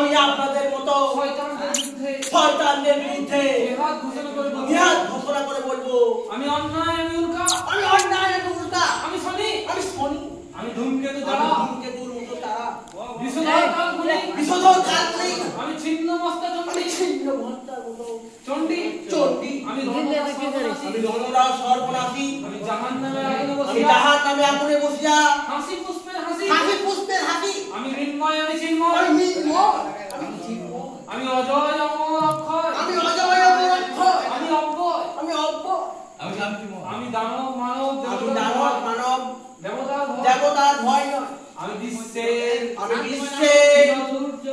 আমি আপনাদের মতো শয়তানদের বিরুদ্ধে জিহাদ ঘোষণা করে বলবো। আমি অন্যায়, আমি উল্কা, আমি শনি, আমি ধূমকেতু তারা, বিষধর কালগুলি, আমি ছিন্ন মস্তা চণ্ডী, আমি রণরাজ সর্বনাশী, আমি জাহান্নামে আগুনে বসিয়া হাসি পুষ্পের হাসি, আমি মৃন্ময়, আমি চিন্ময়, আমি অজয়, অমর, অক্ষয়, আমি অব্যয়, আমি দানব, মানব, দেবতার ভয় নয়, আমি বিশ্বের সূর্য।